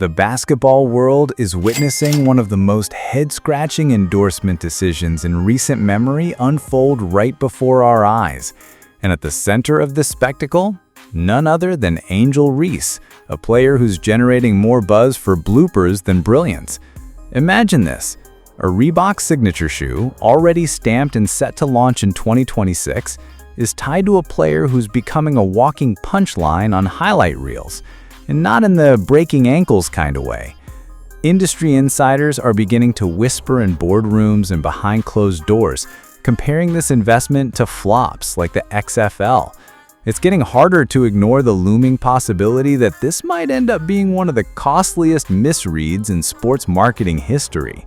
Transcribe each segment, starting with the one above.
The basketball world is witnessing one of the most head-scratching endorsement decisions in recent memory unfold right before our eyes. And at the center of this spectacle, none other than Angel Reese, a player who's generating more buzz for bloopers than brilliance. Imagine this. A Reebok signature shoe, already stamped and set to launch in 2026, is tied to a player who's becoming a walking punchline on highlight reels, and not in the breaking ankles kind of way. Industry insiders are beginning to whisper in boardrooms and behind closed doors, comparing this investment to flops like the XFL. It's getting harder to ignore the looming possibility that this might end up being one of the costliest misreads in sports marketing history.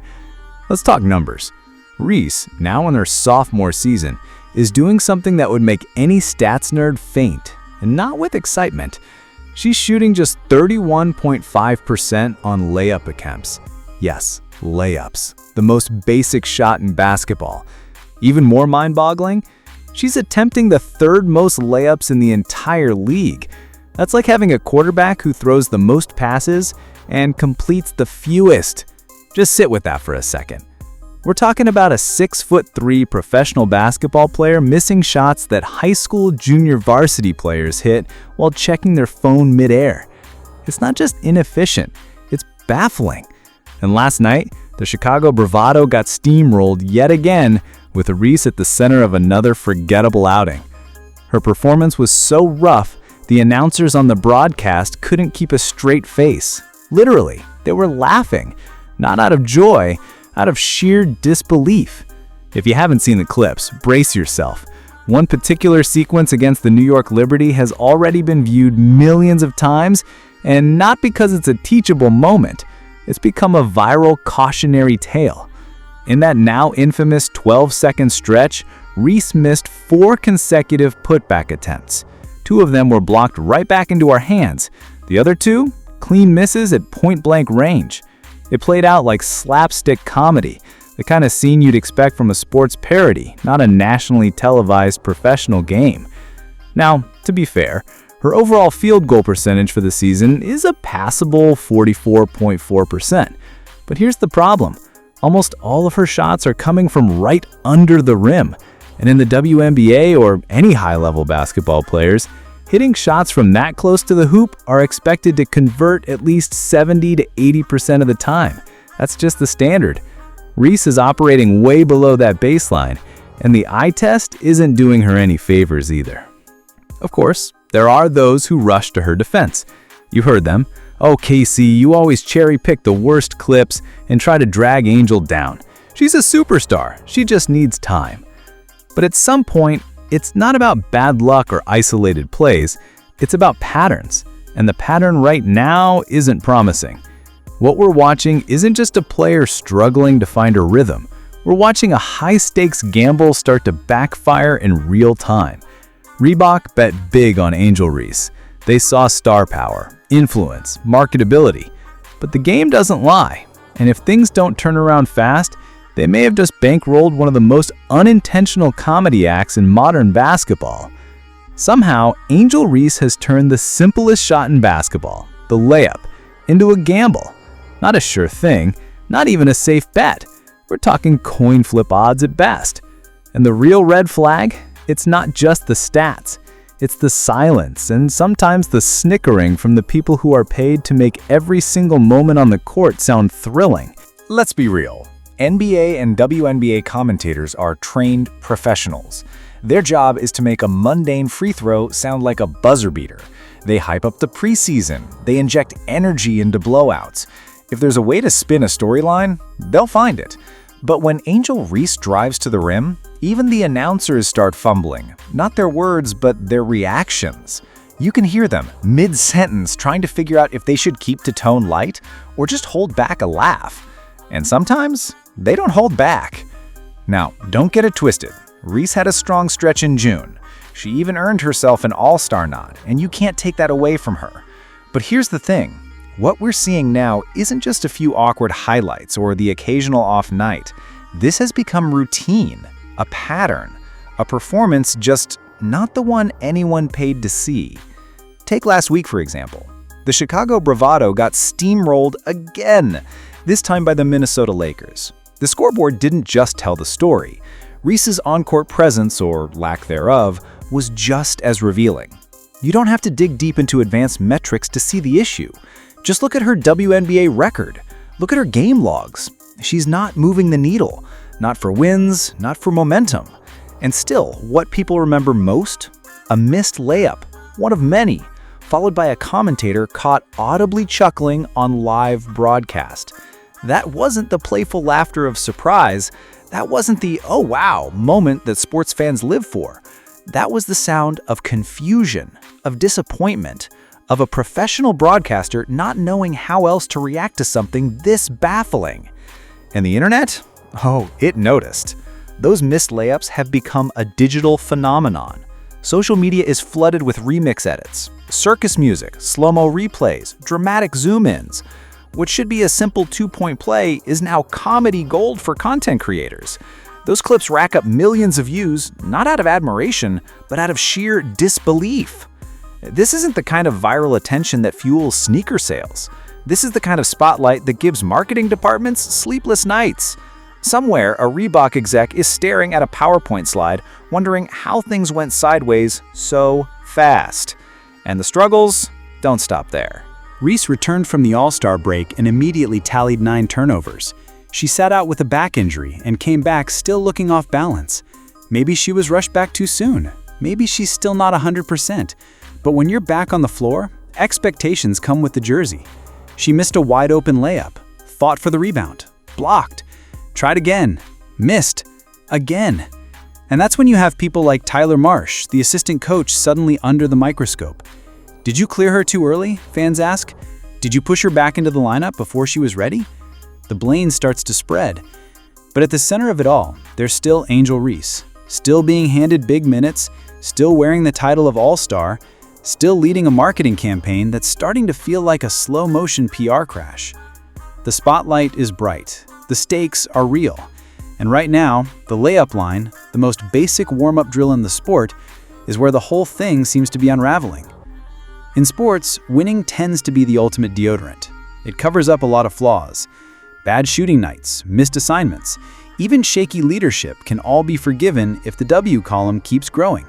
Let's talk numbers. Reese, now in her sophomore season, is doing something that would make any stats nerd faint, and not with excitement. She's shooting just 31.5% on layup attempts. Yes, layups, the most basic shot in basketball. Even more mind-boggling, she's attempting the third most layups in the entire league. That's like having a quarterback who throws the most passes and completes the fewest. Just sit with that for a second. We're talking about a 6'3" professional basketball player missing shots that high school junior varsity players hit while checking their phone midair. It's not just inefficient, it's baffling. And last night, the Chicago Bravado got steamrolled yet again, with Reese at the center of another forgettable outing. Her performance was so rough, the announcers on the broadcast couldn't keep a straight face. Literally, they were laughing. Not out of joy, out of sheer disbelief. If you haven't seen the clips, brace yourself. One particular sequence against the New York Liberty has already been viewed millions of times, and not because it's a teachable moment. It's become a viral cautionary tale. In that now infamous 12-second stretch, Reese missed 4 consecutive putback attempts. 2 of them were blocked right back into our hands. The other 2, clean misses at point-blank range. It played out like slapstick comedy, the kind of scene you'd expect from a sports parody, not a nationally televised professional game. Now, to be fair, her overall field goal percentage for the season is a passable 44.4%. But here's the problem. Almost all of her shots are coming from right under the rim. And in the WNBA or any high-level basketball players, hitting shots from that close to the hoop are expected to convert at least 70 to 80% of the time. That's just the standard. Reese is operating way below that baseline, and the eye test isn't doing her any favors either. Of course, there are those who rush to her defense. You heard them. "Oh, Casey, you always cherry-pick the worst clips and try to drag Angel down. She's a superstar. She just needs time." But at some point, it's not about bad luck or isolated plays, it's about patterns, and the pattern right now isn't promising. What we're watching isn't just a player struggling to find her rhythm. We're watching a high-stakes gamble start to backfire in real time. Reebok bet big on Angel Reese. They saw star power, influence, marketability. But the game doesn't lie, and if things don't turn around fast, they may have just bankrolled one of the most unintentional comedy acts in modern basketball. Somehow, Angel Reese has turned the simplest shot in basketball, the layup, into a gamble. Not a sure thing, not even a safe bet. We're talking coin flip odds at best. And the real red flag? It's not just the stats. It's the silence and sometimes the snickering from the people who are paid to make every single moment on the court sound thrilling. Let's be real. NBA and WNBA commentators are trained professionals. Their job is to make a mundane free throw sound like a buzzer beater. They hype up the preseason. They inject energy into blowouts. If there's a way to spin a storyline, they'll find it. But when Angel Reese drives to the rim, even the announcers start fumbling. Not their words, but their reactions. You can hear them mid-sentence trying to figure out if they should keep the tone light or just hold back a laugh. And sometimes, they don't hold back. Now, don't get it twisted. Reese had a strong stretch in June. She even earned herself an all-star nod, and you can't take that away from her. But here's the thing. What we're seeing now isn't just a few awkward highlights or the occasional off night. This has become routine, a pattern, a performance just not the one anyone paid to see. Take last week, for example. The Chicago Bravado got steamrolled again, this time by the Minnesota Lakers. The scoreboard didn't just tell the story. Reese's on-court presence, or lack thereof, was just as revealing. You don't have to dig deep into advanced metrics to see the issue. Just look at her WNBA record. Look at her game logs. She's not moving the needle. Not for wins, not for momentum. And still, what people remember most? A missed layup, one of many, followed by a commentator caught audibly chuckling on live broadcast. That wasn't the playful laughter of surprise. That wasn't the "oh wow" moment that sports fans live for. That was the sound of confusion, of disappointment, of a professional broadcaster not knowing how else to react to something this baffling. And the internet? Oh, it noticed. Those missed layups have become a digital phenomenon. Social media is flooded with remix edits, circus music, slow-mo replays, dramatic zoom-ins. What should be a simple two-point play is now comedy gold for content creators. Those clips rack up millions of views, not out of admiration, but out of sheer disbelief. This isn't the kind of viral attention that fuels sneaker sales. This is the kind of spotlight that gives marketing departments sleepless nights. Somewhere, a Reebok exec is staring at a PowerPoint slide, wondering how things went sideways so fast. And the struggles don't stop there. Reese returned from the All-Star break and immediately tallied 9 turnovers. She sat out with a back injury and came back still looking off balance. Maybe she was rushed back too soon. Maybe she's still not 100%. But when you're back on the floor, expectations come with the jersey. She missed a wide-open layup, fought for the rebound, blocked, tried again, missed, again. And that's when you have people like Tyler Marsh, the assistant coach, suddenly under the microscope. Did you clear her too early? Fans ask. Did you push her back into the lineup before she was ready? The blame starts to spread. But at the center of it all, there's still Angel Reese, still being handed big minutes, still wearing the title of All-Star, still leading a marketing campaign that's starting to feel like a slow-motion PR crash. The spotlight is bright. The stakes are real. And right now, the layup line, the most basic warm-up drill in the sport, is where the whole thing seems to be unraveling. In sports, winning tends to be the ultimate deodorant. It covers up a lot of flaws. Bad shooting nights, missed assignments, even shaky leadership can all be forgiven if the W column keeps growing.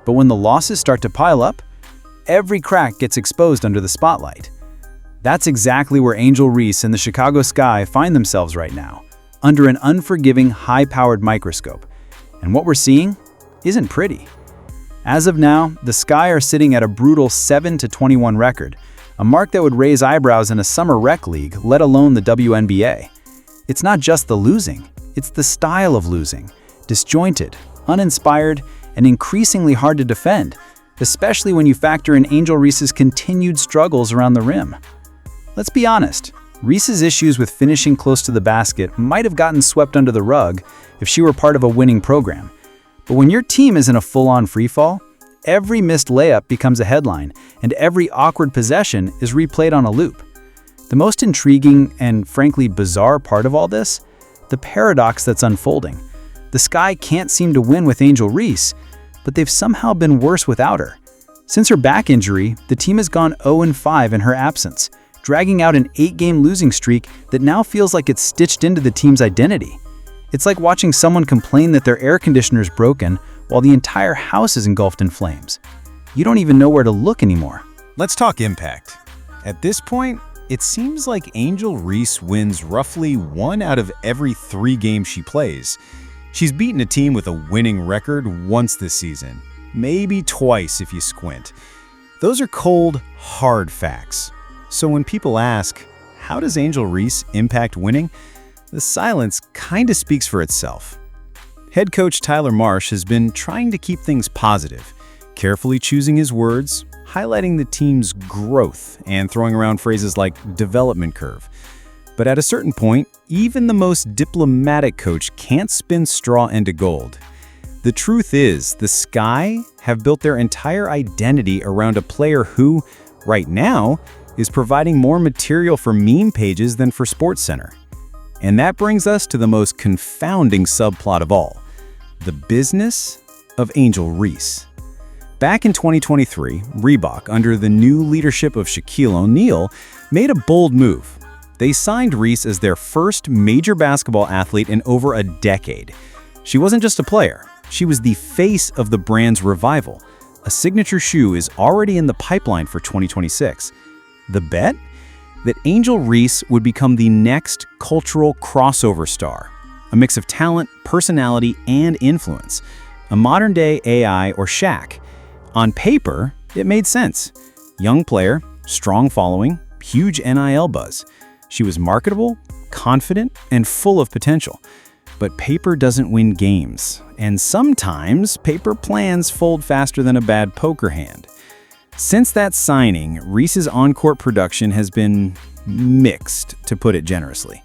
But when the losses start to pile up, every crack gets exposed under the spotlight. That's exactly where Angel Reese and the Chicago Sky find themselves right now, under an unforgiving, high-powered microscope. And what we're seeing isn't pretty. As of now, the Sky are sitting at a brutal 7-21 record, a mark that would raise eyebrows in a summer rec league, let alone the WNBA. It's not just the losing, it's the style of losing, disjointed, uninspired, and increasingly hard to defend, especially when you factor in Angel Reese's continued struggles around the rim. Let's be honest, Reese's issues with finishing close to the basket might have gotten swept under the rug if she were part of a winning program. But when your team is in a full-on freefall, every missed layup becomes a headline, and every awkward possession is replayed on a loop. The most intriguing and frankly bizarre part of all this? The paradox that's unfolding. The Sky can't seem to win with Angel Reese, but they've somehow been worse without her. Since her back injury, the team has gone 0-5 in her absence, dragging out an 8-game losing streak that now feels like it's stitched into the team's identity. It's like watching someone complain that their air conditioner's broken while the entire house is engulfed in flames. You don't even know where to look anymore. Let's talk impact. At this point, it seems like Angel Reese wins roughly 1 out of every 3 games she plays. She's beaten a team with a winning record once this season, maybe twice if you squint. Those are cold, hard facts. So when people ask, how does Angel Reese impact winning? The silence kinda speaks for itself. Head coach Tyler Marsh has been trying to keep things positive, carefully choosing his words, highlighting the team's growth, and throwing around phrases like development curve. But at a certain point, even the most diplomatic coach can't spin straw into gold. The truth is, the Sky have built their entire identity around a player who, right now, is providing more material for meme pages than for SportsCenter. And that brings us to the most confounding subplot of all, the business of Angel Reese. Back in 2023, Reebok, under the new leadership of Shaquille O'Neal, made a bold move. They signed Reese as their first major basketball athlete in over a decade. She wasn't just a player, she was the face of the brand's revival. A signature shoe is already in the pipeline for 2026. The bet? That Angel Reese would become the next cultural crossover star. A mix of talent, personality, and influence. A modern-day AI or Shaq. On paper, it made sense. Young player, strong following, huge NIL buzz. She was marketable, confident, and full of potential. But paper doesn't win games, and sometimes paper plans fold faster than a bad poker hand. Since that signing, Reese's on-court production has been mixed, to put it generously.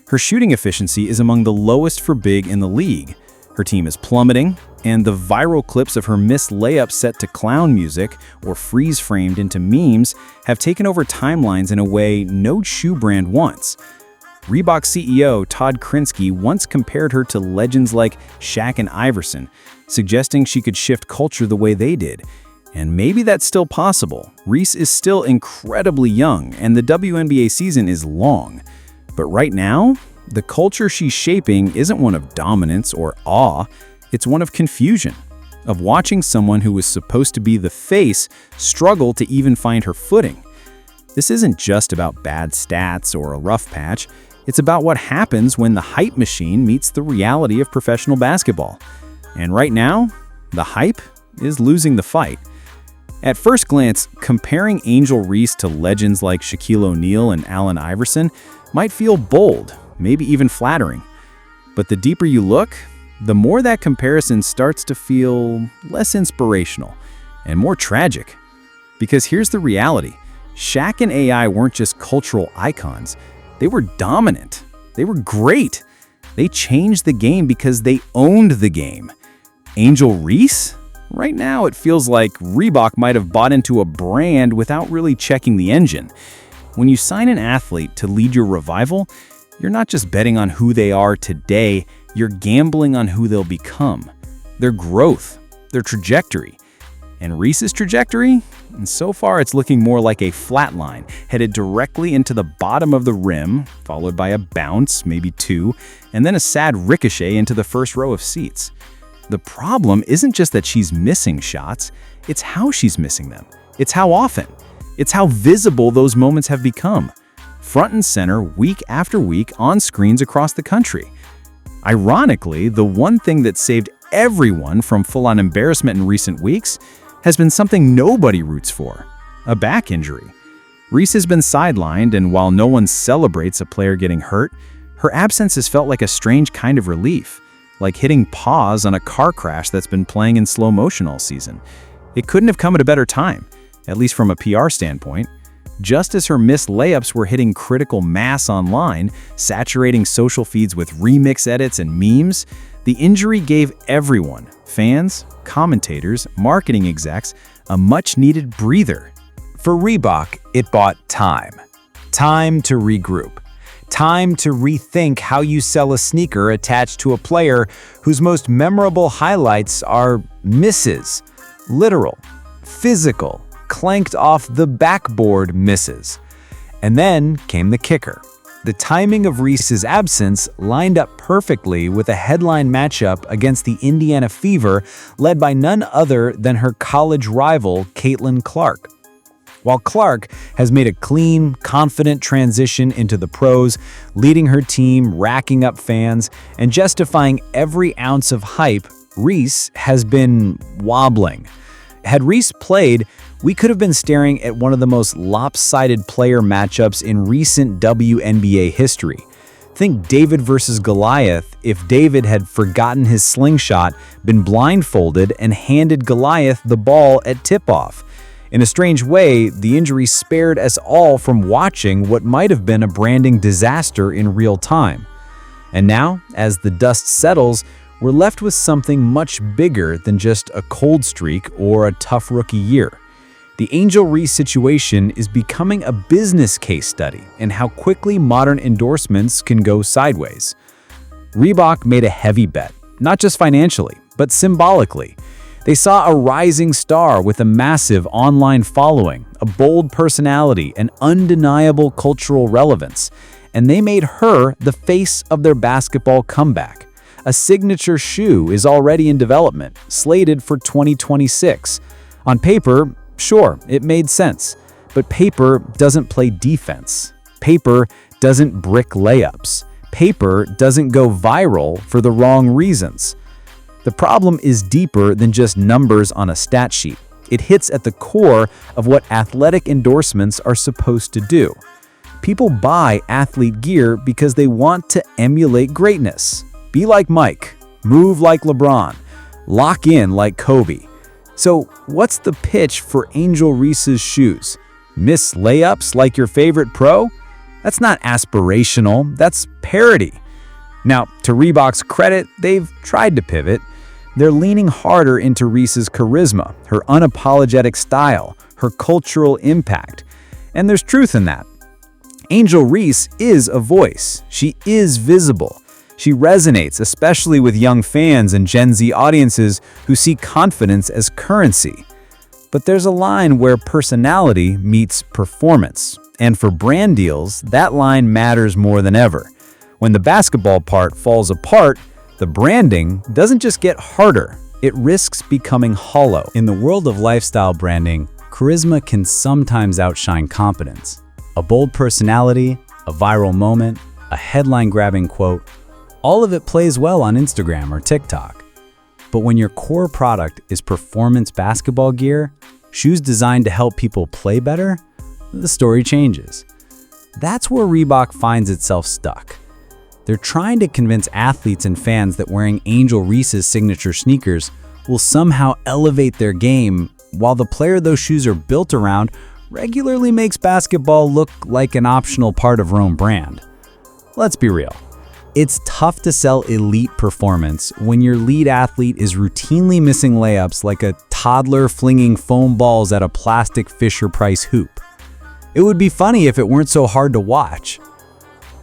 Her shooting efficiency is among the lowest for big in the league. Her team is plummeting, and the viral clips of her missed layup set to clown music or freeze-framed into memes have taken over timelines in a way no shoe brand wants. Reebok CEO Todd Krinsky once compared her to legends like Shaq and Iverson, suggesting she could shift culture the way they did. And maybe that's still possible. Reese is still incredibly young, and the WNBA season is long. But right now, the culture she's shaping isn't one of dominance or awe. It's one of confusion, of watching someone who was supposed to be the face struggle to even find her footing. This isn't just about bad stats or a rough patch. It's about what happens when the hype machine meets the reality of professional basketball. And right now, the hype is losing the fight. At first glance, comparing Angel Reese to legends like Shaquille O'Neal and Allen Iverson might feel bold, maybe even flattering. But the deeper you look, the more that comparison starts to feel less inspirational and more tragic. Because here's the reality. Shaq and AI weren't just cultural icons. They were dominant. They were great. They changed the game because they owned the game. Angel Reese? Right now, it feels like Reebok might have bought into a brand without really checking the engine. When you sign an athlete to lead your revival, you're not just betting on who they are today, you're gambling on who they'll become, their growth, their trajectory. And Reese's trajectory? And so far, it's looking more like a flat line, headed directly into the bottom of the rim, followed by a bounce, maybe two, and then a sad ricochet into the first row of seats. The problem isn't just that she's missing shots, it's how she's missing them. It's how often. It's how visible those moments have become. Front and center, week after week, on screens across the country. Ironically, the one thing that saved everyone from full-on embarrassment in recent weeks has been something nobody roots for: a back injury. Reese has been sidelined, and while no one celebrates a player getting hurt, her absence has felt like a strange kind of relief, like hitting pause on a car crash that's been playing in slow motion all season. It couldn't have come at a better time, at least from a PR standpoint. Just as her missed layups were hitting critical mass online, saturating social feeds with remix edits and memes, the injury gave everyone, fans, commentators, marketing execs, a much-needed breather. For Reebok, it bought time. Time to regroup. Time to rethink how you sell a sneaker attached to a player whose most memorable highlights are misses. Literal, physical, clanked off the backboard misses. And then came the kicker. The timing of Reese's absence lined up perfectly with a headline matchup against the Indiana Fever, led by none other than her college rival, Caitlin Clark. While Clark has made a clean, confident transition into the pros, leading her team, racking up fans, and justifying every ounce of hype, Reese has been wobbling. Had Reese played, we could have been staring at one of the most lopsided player matchups in recent WNBA history. Think David versus Goliath if David had forgotten his slingshot, been blindfolded, and handed Goliath the ball at tip-off. In a strange way, the injury spared us all from watching what might have been a branding disaster in real time. And now, as the dust settles, we're left with something much bigger than just a cold streak or a tough rookie year. The Angel Reese situation is becoming a business case study in how quickly modern endorsements can go sideways. Reebok made a heavy bet, not just financially, but symbolically. They saw a rising star with a massive online following, a bold personality, and undeniable cultural relevance, and they made her the face of their basketball comeback. A signature shoe is already in development, slated for 2026. On paper, sure, it made sense, but paper doesn't play defense. Paper doesn't brick layups. Paper doesn't go viral for the wrong reasons. The problem is deeper than just numbers on a stat sheet. It hits at the core of what athletic endorsements are supposed to do. People buy athlete gear because they want to emulate greatness. Be like Mike, move like LeBron, lock in like Kobe. So what's the pitch for Angel Reese's shoes? Miss layups like your favorite pro? That's not aspirational, that's parody. Now, to Reebok's credit, they've tried to pivot. They're leaning harder into Reese's charisma, her unapologetic style, her cultural impact. And there's truth in that. Angel Reese is a voice. She is visible. She resonates, especially with young fans and Gen Z audiences who see confidence as currency. But there's a line where personality meets performance. And for brand deals, that line matters more than ever. When the basketball part falls apart, the branding doesn't just get harder, it risks becoming hollow. In the world of lifestyle branding, charisma can sometimes outshine competence. A bold personality, a viral moment, a headline-grabbing quote, all of it plays well on Instagram or TikTok. But when your core product is performance basketball gear, shoes designed to help people play better, the story changes. That's where Reebok finds itself stuck. They're trying to convince athletes and fans that wearing Angel Reese's signature sneakers will somehow elevate their game, while the player those shoes are built around regularly makes basketball look like an optional part of her own brand. Let's be real. It's tough to sell elite performance when your lead athlete is routinely missing layups like a toddler flinging foam balls at a plastic Fisher-Price hoop. It would be funny if it weren't so hard to watch.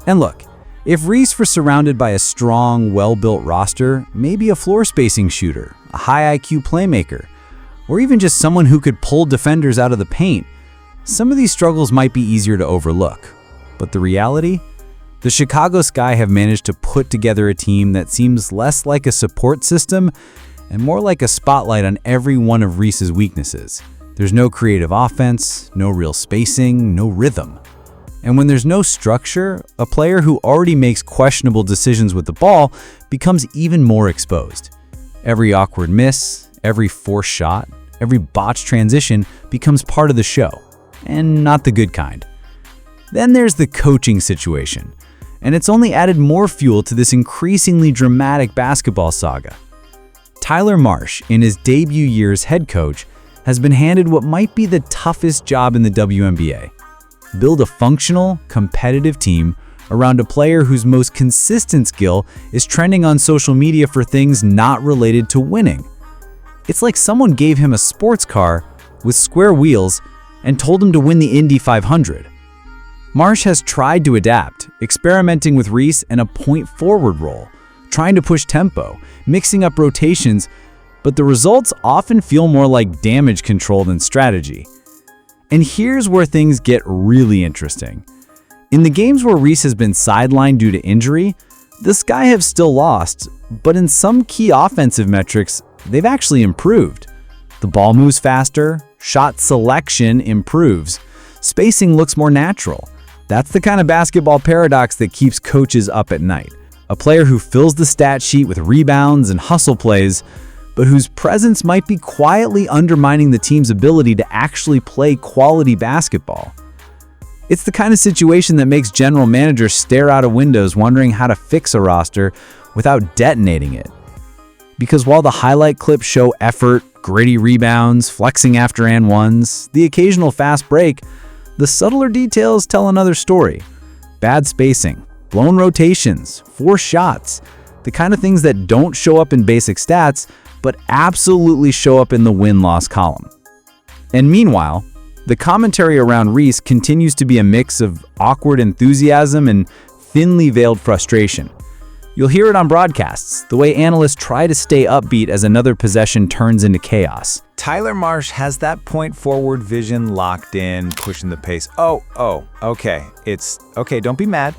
And look, if Reese were surrounded by a strong, well-built roster, maybe a floor spacing shooter, a high IQ playmaker, or even just someone who could pull defenders out of the paint, some of these struggles might be easier to overlook. But the reality? The Chicago Sky have managed to put together a team that seems less like a support system and more like a spotlight on every one of Reese's weaknesses. There's no creative offense, no real spacing, no rhythm. And when there's no structure, a player who already makes questionable decisions with the ball becomes even more exposed. Every awkward miss, every forced shot, every botched transition becomes part of the show, and not the good kind. Then there's the coaching situation, and it's only added more fuel to this increasingly dramatic basketball saga. Tyler Marsh, in his debut year as head coach, has been handed what might be the toughest job in the WNBA. Build a functional, competitive team around a player whose most consistent skill is trending on social media for things not related to winning. It's like someone gave him a sports car with square wheels and told him to win the Indy 500. Marsh has tried to adapt, experimenting with Reese and a point-forward role, trying to push tempo, mixing up rotations, but the results often feel more like damage control than strategy. And here's where things get really interesting. In the games where Reese has been sidelined due to injury, the Sky have still lost, but in some key offensive metrics, they've actually improved. The ball moves faster, shot selection improves, spacing looks more natural. That's the kind of basketball paradox that keeps coaches up at night. A player who fills the stat sheet with rebounds and hustle plays, but whose presence might be quietly undermining the team's ability to actually play quality basketball. It's the kind of situation that makes general managers stare out of windows wondering how to fix a roster without detonating it. Because while the highlight clips show effort, gritty rebounds, flexing after and ones, the occasional fast break, the subtler details tell another story. Bad spacing, blown rotations, forced shots, the kind of things that don't show up in basic stats, but absolutely show up in the win-loss column. And meanwhile, the commentary around Reese continues to be a mix of awkward enthusiasm and thinly veiled frustration. You'll hear it on broadcasts, the way analysts try to stay upbeat as another possession turns into chaos. Tyler Marsh has that point-forward vision locked in, pushing the pace. Okay. Okay, don't be mad,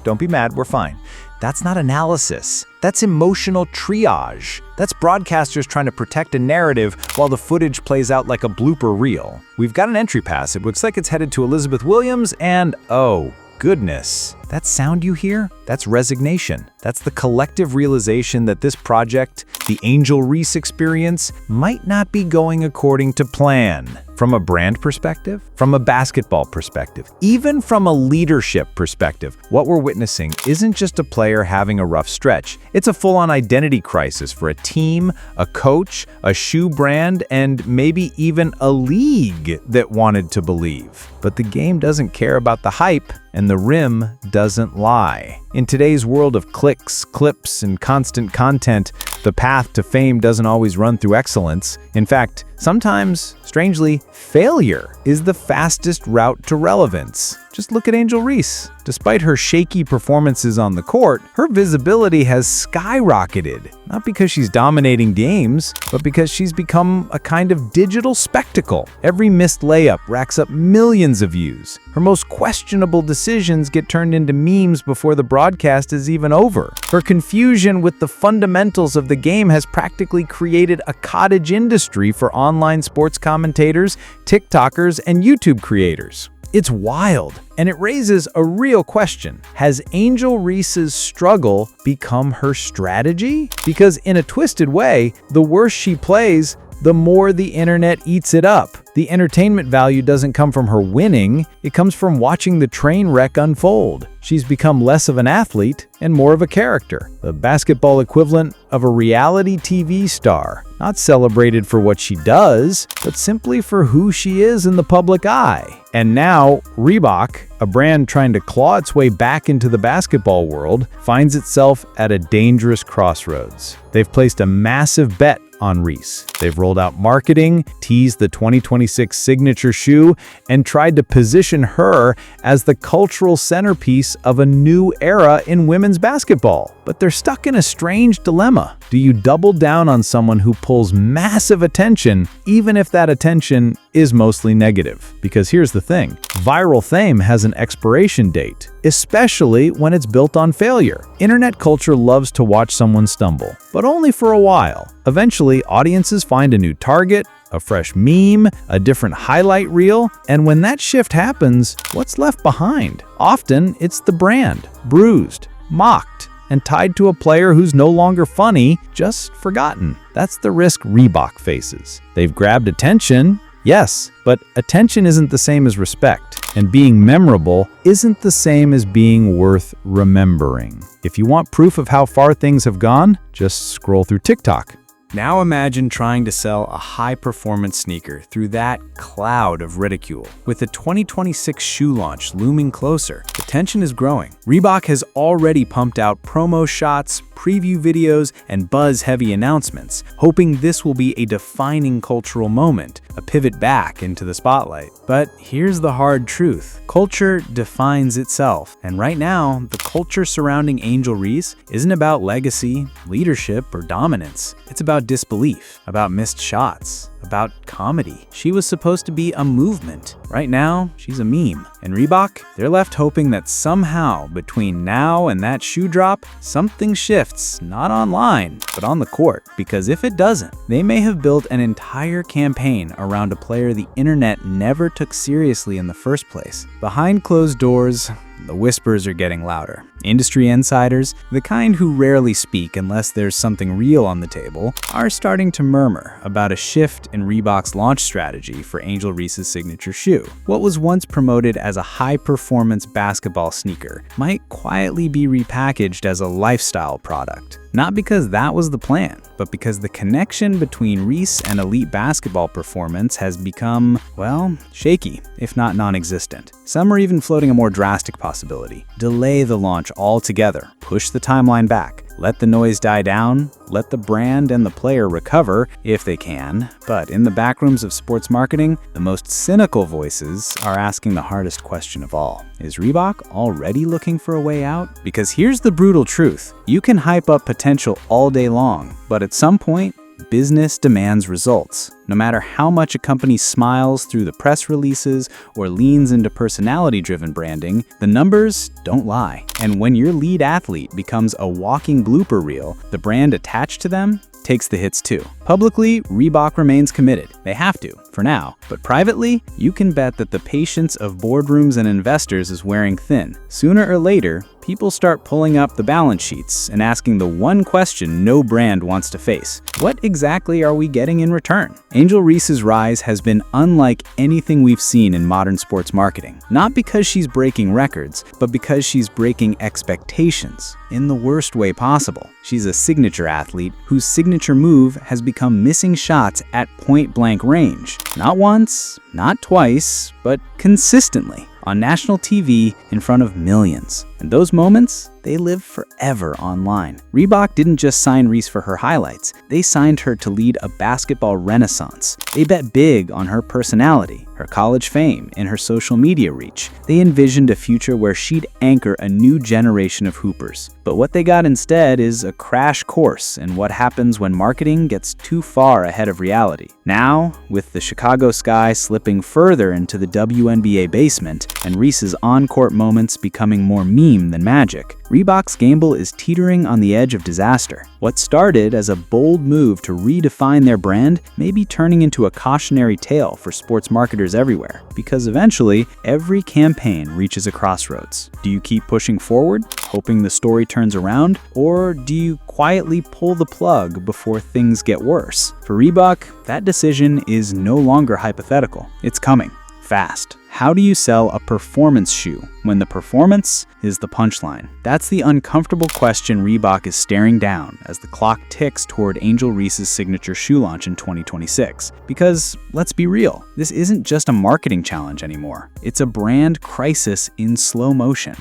we're fine. That's not analysis. That's emotional triage. That's broadcasters trying to protect a narrative while the footage plays out like a blooper reel. We've got an entry pass. It looks like it's headed to Elizabeth Williams, and oh, goodness. That sound you hear? That's resignation. That's the collective realization that this project, the Angel Reese experience, might not be going according to plan. From a brand perspective, from a basketball perspective, even from a leadership perspective, what we're witnessing isn't just a player having a rough stretch. It's a full-on identity crisis for a team, a coach, a shoe brand, and maybe even a league that wanted to believe. But the game doesn't care about the hype, and the rim doesn't lie. In today's world of clicks, clips, and constant content, the path to fame doesn't always run through excellence. In fact, sometimes, strangely, failure is the fastest route to relevance. Just look at Angel Reese. Despite her shaky performances on the court, her visibility has skyrocketed. Not because she's dominating games, but because she's become a kind of digital spectacle. Every missed layup racks up millions of views. Her most questionable decisions get turned into memes before the broadcast is even over. Her confusion with the fundamentals of the game has practically created a cottage industry for online sports commentators, TikTokers, and YouTube creators. It's wild, and it raises a real question. Has Angel Reese's struggle become her strategy? Because in a twisted way, the worse she plays, the more the internet eats it up. The entertainment value doesn't come from her winning, it comes from watching the train wreck unfold. She's become less of an athlete and more of a character, the basketball equivalent of a reality TV star, not celebrated for what she does, but simply for who she is in the public eye. And now, Reebok, a brand trying to claw its way back into the basketball world, finds itself at a dangerous crossroads. They've placed a massive bet on Reese. They've rolled out marketing, teased the 2026 signature shoe, and tried to position her as the cultural centerpiece of a new era in women's basketball. But they're stuck in a strange dilemma. Do you double down on someone who pulls massive attention, even if that attention is mostly negative? Because here's the thing, viral fame has an expiration date, especially when it's built on failure. Internet culture loves to watch someone stumble, but only for a while. Eventually, audiences find a new target, a fresh meme, a different highlight reel, and when that shift happens, what's left behind? Often, it's the brand, bruised, mocked, and tied to a player who's no longer funny, just forgotten. That's the risk Reebok faces. They've grabbed attention, yes, but attention isn't the same as respect, and being memorable isn't the same as being worth remembering. If you want proof of how far things have gone, just scroll through TikTok. Now imagine trying to sell a high-performance sneaker through that cloud of ridicule. With the 2026 shoe launch looming closer, the tension is growing. Reebok has already pumped out promo shots, preview videos, and buzz-heavy announcements, hoping this will be a defining cultural moment, a pivot back into the spotlight. But here's the hard truth. Culture defines itself, and right now, the culture surrounding Angel Reese isn't about legacy, leadership, or dominance. It's about disbelief, about missed shots, about comedy. She was supposed to be a movement. Right now, she's a meme. And Reebok, they're left hoping that somehow, between now and that shoe drop, something shifts, not online, but on the court. Because if it doesn't, they may have built an entire campaign around a player the internet never took seriously in the first place. Behind closed doors, the whispers are getting louder. Industry insiders, the kind who rarely speak unless there's something real on the table, are starting to murmur about a shift in Reebok's launch strategy for Angel Reese's signature shoe. What was once promoted as a high-performance basketball sneaker might quietly be repackaged as a lifestyle product. Not because that was the plan, but because the connection between Reese and elite basketball performance has become, well, shaky, if not non-existent. Some are even floating a more drastic possibility. Delay the launch altogether, push the timeline back, Let the noise die down, let the brand and the player recover if they can. But in the backrooms of sports marketing, the most cynical voices are asking the hardest question of all. Is Reebok already looking for a way out? Because here's the brutal truth. You can hype up potential all day long, but at some point, business demands results. No matter how much a company smiles through the press releases or leans into personality-driven branding, the numbers don't lie. And when your lead athlete becomes a walking blooper reel, the brand attached to them takes the hits too. Publicly, Reebok remains committed. They have to, for now. But privately, you can bet that the patience of boardrooms and investors is wearing thin. Sooner or later, people start pulling up the balance sheets and asking the one question no brand wants to face. What exactly are we getting in return? Angel Reese's rise has been unlike anything we've seen in modern sports marketing. Not because she's breaking records, but because she's breaking expectations in the worst way possible. She's a signature athlete whose signature move has become missing shots at point-blank range. Not once, not twice, but consistently. On national TV in front of millions. And those moments, they live forever online. Reebok didn't just sign Reese for her highlights. They signed her to lead a basketball renaissance. They bet big on her personality, her college fame, and her social media reach. They envisioned a future where she'd anchor a new generation of hoopers. But what they got instead is a crash course in what happens when marketing gets too far ahead of reality. Now, with the Chicago sky slipping further into the WNBA basement and Reese's on-court moments becoming more meme than magic, Reebok's gamble is teetering on the edge of disaster. What started as a bold move to redefine their brand may be turning into a cautionary tale for sports marketers everywhere, because eventually, every campaign reaches a crossroads. Do you keep pushing forward, hoping the story turns around, or do you quietly pull the plug before things get worse? For Reebok, that decision is no longer hypothetical. It's coming. Fast. How do you sell a performance shoe when the performance is the punchline? That's the uncomfortable question Reebok is staring down as the clock ticks toward Angel Reese's signature shoe launch in 2026. Because, let's be real, this isn't just a marketing challenge anymore. It's a brand crisis in slow motion.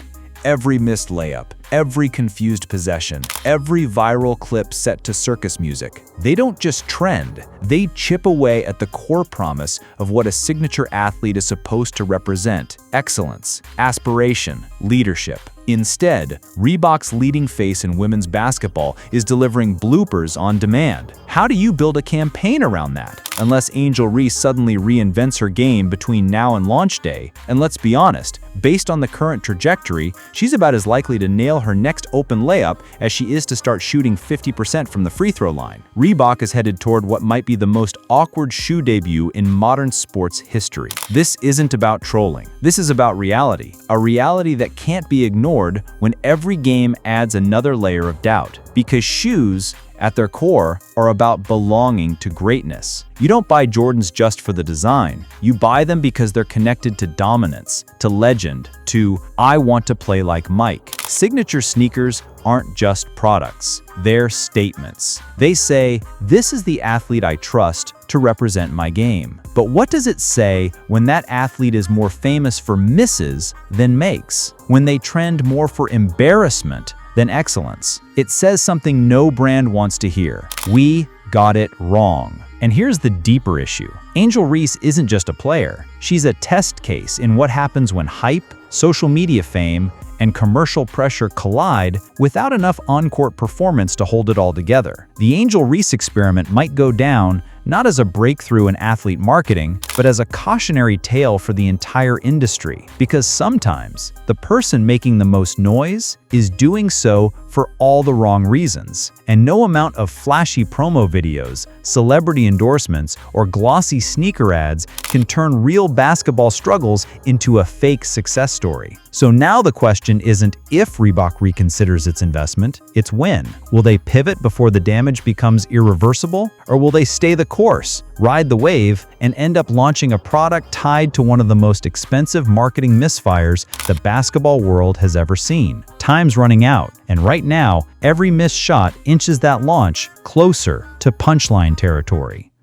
Every missed layup, every confused possession, every viral clip set to circus music. They don't just trend, they chip away at the core promise of what a signature athlete is supposed to represent: excellence, aspiration, leadership. Instead, Reebok's leading face in women's basketball is delivering bloopers on demand. How do you build a campaign around that? Unless Angel Reese suddenly reinvents her game between now and launch day. And let's be honest, based on the current trajectory, she's about as likely to nail her next open layup as she is to start shooting 50% from the free throw line. Reebok is headed toward what might be the most awkward shoe debut in modern sports history. This isn't about trolling. This is about reality. A reality that can't be ignored when every game adds another layer of doubt. Because shoes, at their core, are about belonging to greatness. You don't buy Jordans just for the design. You buy them because they're connected to dominance, to legend, to "I want to play like Mike." Signature sneakers aren't just products. They're statements. They say, "This is the athlete I trust to represent my game." But what does it say when that athlete is more famous for misses than makes? When they trend more for embarrassment than excellence? It says something no brand wants to hear. We got it wrong. And here's the deeper issue. Angel Reese isn't just a player. She's a test case in what happens when hype, social media fame, and commercial pressure collide without enough on-court performance to hold it all together. The Angel Reese experiment might go down not as a breakthrough in athlete marketing, but as a cautionary tale for the entire industry. Because sometimes, the person making the most noise is doing so for all the wrong reasons. And no amount of flashy promo videos, celebrity endorsements, or glossy sneaker ads can turn real basketball struggles into a fake success story. So now the question isn't if Reebok reconsiders its investment, it's when. Will they pivot before the damage becomes irreversible? Or will they stay the course, ride the wave, and end up launching a product tied to one of the most expensive marketing misfires the basketball world has ever seen? Time's running out, and right now, every missed shot inches that launch closer to punchline territory.